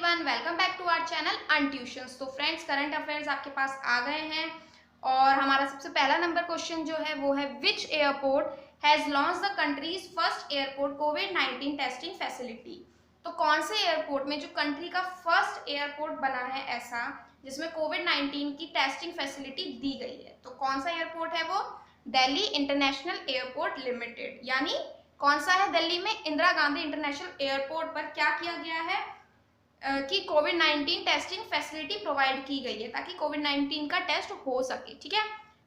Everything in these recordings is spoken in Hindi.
Everyone, welcome back to our channel Untuitions. तो फ्रेंड्स, करंट अफेयर्स आपके पास आ गए हैं और हमारा सबसे पहला नंबर क्वेश्चन जो है वो है which airport has launch the country's first airport कोविड-19 टेस्टिंग फैसिलिटी। तो कौन से एयरपोर्ट में जो कंट्री का फर्स्ट एयरपोर्ट बना है ऐसा जिसमें कोविड-19 की टेस्टिंग फैसिलिटी दी गई है, तो कौन सा एयरपोर्ट है वो? Delhi international airport limited. यानी कौन सा है? दिल्ली में इंदिरा गांधी इंटरनेशनल एयरपोर्ट पर क्या किया गया है कि कोविड-19 टेस्टिंग फैसिलिटी प्रोवाइड की गई है ताकि कोविड-19 का टेस्ट हो सके। ठीक है।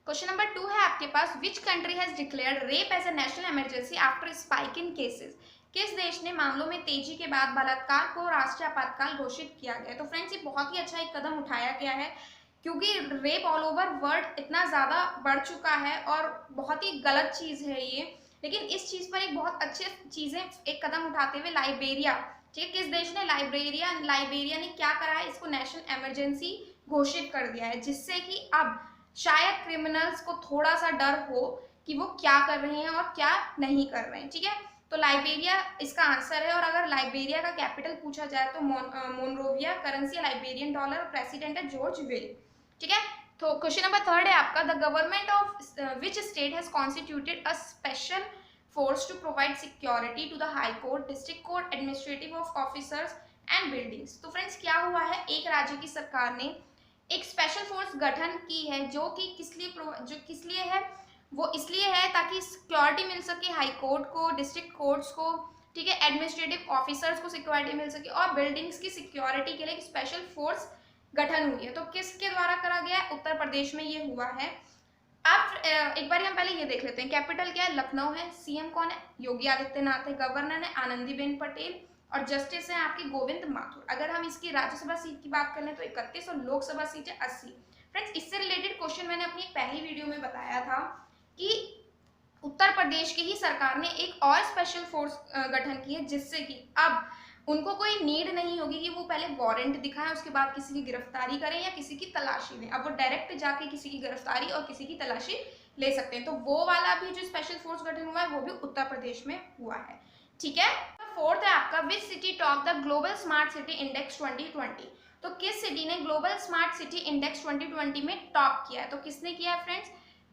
क्वेश्चन नंबर 2 है आपके पास, which country has declared rape as a national emergency after spike in cases. किस देश ने मामलों में तेजी के बाद बलात्कार को राष्ट्रीय आपातकाल घोषित किया गया? तो फ्रेंड्स, ये बहुत ही अच्छा एक कदम उठाया गया है क्योंकि रेप ऑल ओवर वर्ल्ड इतना ज़्यादा बढ़ चुका है और बहुत ही गलत चीज़ है ये। लेकिन इस चीज़ पर एक बहुत अच्छी चीज़ें एक कदम उठाते हुए लाइबेरिया, ठीक है, किस देश ने? लाइबेरिया ने क्या करा है? इसको नेशनल इमरजेंसी घोषित कर दिया है, जिससे कि अब शायद क्रिमिनल्स को थोड़ा सा डर हो कि वो क्या कर रहे हैं और क्या नहीं कर रहे हैं। ठीक है, तो लाइबेरिया इसका आंसर है। और अगर लाइबेरिया का कैपिटल पूछा जाए तो मोनरोविया, करेंसी लाइबेरियन डॉलर, और प्रेसिडेंट है जॉर्ज विल। ठीक है। तो क्वेश्चन नंबर 3 है आपका, the government of which state has constituted a special forced to provide security to the high court, district court, administrative of officers and buildings। तो फ्रेंड्स, क्या हुआ है? एक राज्य की सरकार ने एक स्पेशल फोर्स गठन की है जो कि किस लिए है? वो इसलिए है ताकि सिक्योरिटी मिल सके हाई कोर्ट को, डिस्ट्रिक्ट कोर्ट्स को, ठीक है, एडमिनिस्ट्रेटिव ऑफिसर्स को सिक्योरिटी मिल सके और बिल्डिंग्स की सिक्योरिटी के लिए एक स्पेशल फोर्स गठन हुई है। तो किसके द्वारा करा गया है? उत्तर प्रदेश में ये हुआ है। अब एक बार हम पहले ये देख लेते हैं, कैपिटल क्या है? लखनऊ है। सीएम कौन है? योगी आदित्यनाथ है। गवर्नर है आनंदीबेन पटेल और जस्टिस है आपकी गोविंद माथुर। अगर हम इसकी राज्यसभा सीट की बात कर लें तो 31 और लोकसभा सीट है 80। फ्रेंड्स, इससे रिलेटेड क्वेश्चन मैंने अपनी पहली वीडियो में बताया था कि उत्तर प्रदेश की ही सरकार ने एक और स्पेशल फोर्स गठन की है, जिससे कि अब उनको कोई नीड नहीं होगी कि वो पहले वारंट दिखाएं उसके बाद किसी की गिरफ्तारी करें या किसी की तलाशी लें। अब वो डायरेक्ट जाके किसी की गिरफ्तारी और किसी की तलाशी ले सकते हैं। तो वो वाला भी जो स्पेशल फोर्स गठन हुआ है वो भी उत्तर प्रदेश में हुआ है। ठीक है। फोर्थ है आपका, which city top the global smart city index 2020। तो किस सिटी ने ग्लोबल स्मार्ट सिटी इंडेक्स 2020 में टॉप किया है? तो किसने किया है फ्रेंड्स?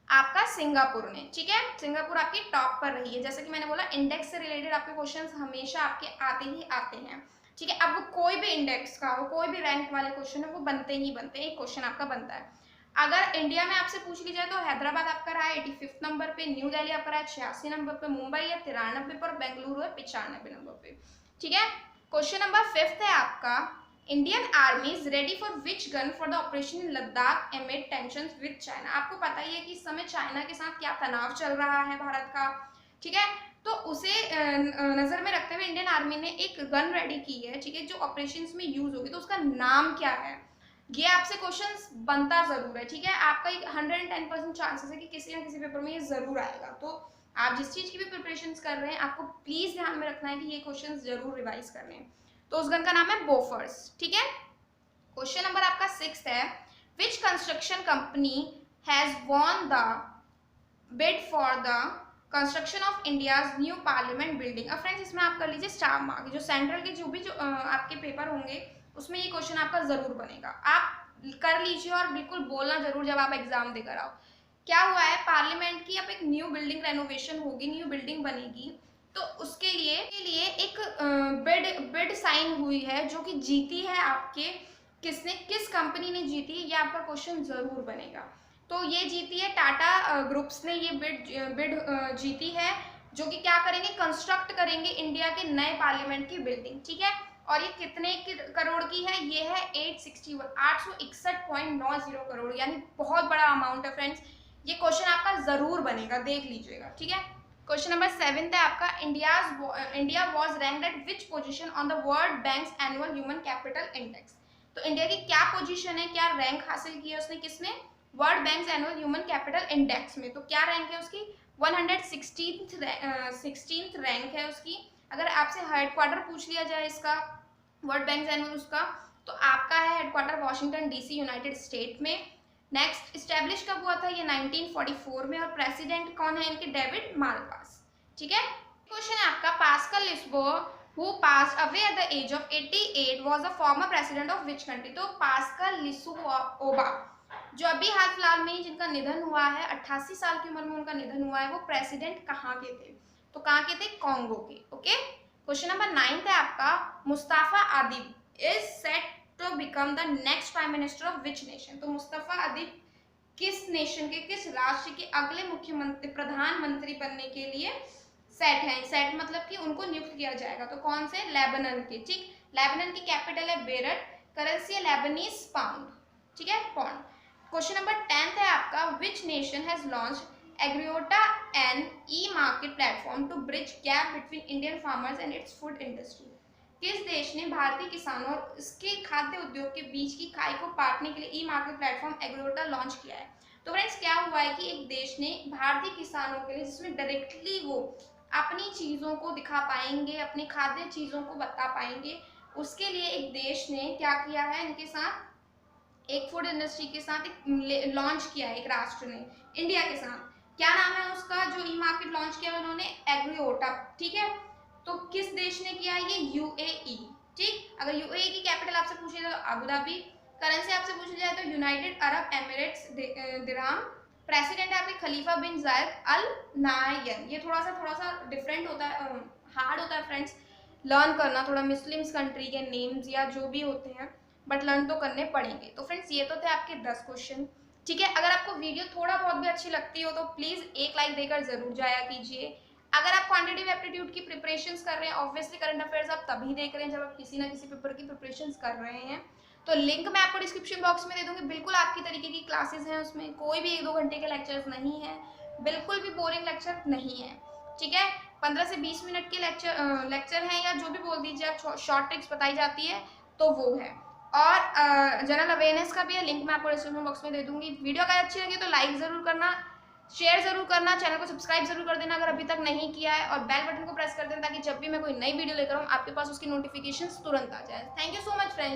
आपका सिंगापुर ने। ठीक है, सिंगापुर आपकी टॉप पर रही है। जैसे कि मैंने बोला, इंडेक्स से रिलेटेड आपके क्वेश्चंस हमेशा आपके आते ही आते हैं। ठीक है, अब वो कोई भी इंडेक्स का हो, कोई भी रैंक वाले क्वेश्चन है, वो बनते ही बनते हैं। एक क्वेश्चन आपका बनता है। अगर इंडिया में आपसे पूछ ली जाए तो हैदराबाद आपका रहा है 85 नंबर पे, न्यू दिल्ली आपका रहा है 86 नंबर पे, मुंबई है 93 पर, बेंगलुरु है 95 नंबर पे। ठीक है। क्वेश्चन नंबर 5 है आपका, Indian army is ready for which gun for the operation in Ladakh एमिड tension with China. आपको पता ही है कि इस समय चाइना के साथ क्या तनाव चल रहा है भारत का। ठीक है, तो उसे नजर में रखते हुए इंडियन आर्मी ने एक गन रेडी की है, ठीक है, जो ऑपरेशंस में यूज होगी। तो उसका नाम क्या है? ये आपसे क्वेश्चन बनता जरूर है। ठीक है, आपका 110% चांसेस है कि किसी ना किसी पेपर में ये जरूर आएगा। तो आप जिस चीज की भी प्रिपरेशन कर रहे हैं, आपको प्लीज ध्यान में रखना है कि ये क्वेश्चन जरूर रिवाइज करने हैं। तो उस गन का नाम है बोफर्स। ठीक है। क्वेश्चन नंबर आपका 6 है, which construction company has won the bid for the construction of India's new parliament building. अब फ्रेंड्स, इसमें आप कर लीजिए स्टार मार्क। जो सेंट्रल के जो आपके पेपर होंगे उसमें ये क्वेश्चन आपका जरूर बनेगा। आप कर लीजिए और बिल्कुल बोलना जरूर जब आप एग्जाम देकर आओ। क्या हुआ है? पार्लियामेंट की अब एक न्यू बिल्डिंग रेनोवेशन होगी, न्यू बिल्डिंग बनेगी। तो उसके लिए एक बिड साइन हुई है जो कि जीती है आपके, किसने, किस कंपनी ने जीती है, ये आपका क्वेश्चन जरूर बनेगा। तो ये जीती है टाटा ग्रुप्स ने ये बिड जीती है, जो कि क्या करेंगे? कंस्ट्रक्ट करेंगे इंडिया के नए पार्लियामेंट की बिल्डिंग। ठीक है, और ये कितने करोड़ की है? ये है 861.90 करोड़, यानी बहुत बड़ा अमाउंट है फ्रेंड्स। ये क्वेश्चन आपका जरूर बनेगा, देख लीजिएगा। ठीक है। क्वेश्चन नंबर 7 है आपका, India was ranked eight which position on the world banks annual human capital index. तो इंडिया की क्या पोजीशन है, क्या रैंक हासिल की है उसने, किसने? World banks annual human capital index में। तो क्या रैंक है उसकी? 116th रैंक है उसकी। अगर आपसे हेडक्वार्टर पूछ लिया जाए इसका, वर्ल्ड बैंक्स एनुअल उसका, तो आपका है headquarter Washington DC, United state में। नेक्स्ट, स्टैब्लिश कब हुआ था? ये 1944 में। और प्रेसिडेंट कौन है इनके? David Malpass. ठीक है। क्वेश्चन है आपका, pascal लिस्बो who passed away at the age of 88 was the former president of which country? तो पास्कल लिसुओबा जो अभी हाल फिलहाल में ही जिनका निधन हुआ है, 88 साल की उम्र में उनका निधन हुआ है, वो प्रेसिडेंट कहाँ के थे? तो कहाँ के थे? कॉन्गो के। ओके, क्वेश्चन नंबर 9 है आपका, Mustapha Adib is set to become the next prime minister of which nation? तो मुस्तफा अदीब किस नेशन के, किस राष्ट्र के अगले मुख्यमंत्री प्रधानमंत्री बनने के लिए सेट है? सेट मतलब कि उनको नियुक्त किया जाएगा। तो कौन से? लेबनान के। ठीक, लेबनान की कैपिटल है बेरट, करेंसी है लेबनीज पाउंड। ठीक है, पाउंड। क्वेश्चन नंबर 10 है आपका, which nation has launched Agriota an e market platform to bridge gap between Indian farmers and its food industry? किस देश ने भारतीय किसानों और इसके खाद्य उद्योग के बीच की खाई को पाटने के लिए ई मार्केट प्लेटफॉर्म एग्रियोटा लॉन्च किया है? तो फ्रेंड्स क्या हुआ है कि एक देश ने भारतीय किसानों के लिए, जिसमें डायरेक्टली वो अपनी चीज़ों को दिखा पाएंगे, अपनी खाद्य चीज़ों को बता पाएंगे, उसके लिए एक देश ने क्या किया है, इनके साथ एक फूड इंडस्ट्री के साथ एक लॉन्च किया है, एक राष्ट्र ने इंडिया के साथ। क्या नाम है उसका जो ई मार्केट लॉन्च किया उन्होंने? एग्रियोटा। ठीक है, तो किस देश ने किया? ये यूएई। ठीक, अगर यूएई की कैपिटल आपसे पूछे तो अबू धाबी, करेंसी आपसे पूछी जाए तो यूनाइटेड अरब एमिरेट्स दिरहम, प्रेसिडेंट है आपके खलीफा बिन जायद अल नाहयान। ये थोड़ा सा डिफरेंट होता है, हार्ड होता है फ्रेंड्स लर्न करना, थोड़ा मुस्लिम्स कंट्री के नेम्स या जो भी होते हैं, बट लर्न तो करने पड़ेंगे। तो फ्रेंड्स ये तो थे आपके 10 क्वेश्चन। ठीक है, अगर आपको वीडियो थोड़ा बहुत भी अच्छी लगती हो तो प्लीज़ एक लाइक देकर ज़रूर जाया कीजिए। अगर आप क्वांटिटेटिव एप्टीट्यूड की प्रिपरेशंस कर रहे हैं, ऑब्वियसली करंट अफेयर्स आप तभी देख रहे हैं जब आप किसी ना किसी पेपर की प्रिपरेशंस कर रहे हैं, तो लिंक मैं आपको डिस्क्रिप्शन बॉक्स में दे दूंगी। बिल्कुल आपकी तरीके की क्लासेस हैं, उसमें कोई भी 1-2 घंटे के लेक्चर्स नहीं है, बिल्कुल भी बोरिंग लेक्चर नहीं है। ठीक है, 15 से 20 मिनट के लेक्चर हैं, या जो भी बोल दीजिए आप, शॉर्ट ट्रिक्स बताई जाती है तो वो है। और जनरल अवेयरनेस का भी है, लिंक मैं आपको डिस्क्रिप्शन बॉक्स में दे दूंगी। वीडियो अगर अच्छी लगी तो लाइक ज़रूर करना, शेयर जरूर करना, चैनल को सब्सक्राइब जरूर कर देना अगर अभी तक नहीं किया है, और बेल बटन को प्रेस कर देना ताकि जब भी मैं कोई नई वीडियो लेकर आऊँ आपके पास उसकी नोटिफिकेशंस तुरंत आ जाए। Thank you so much friends.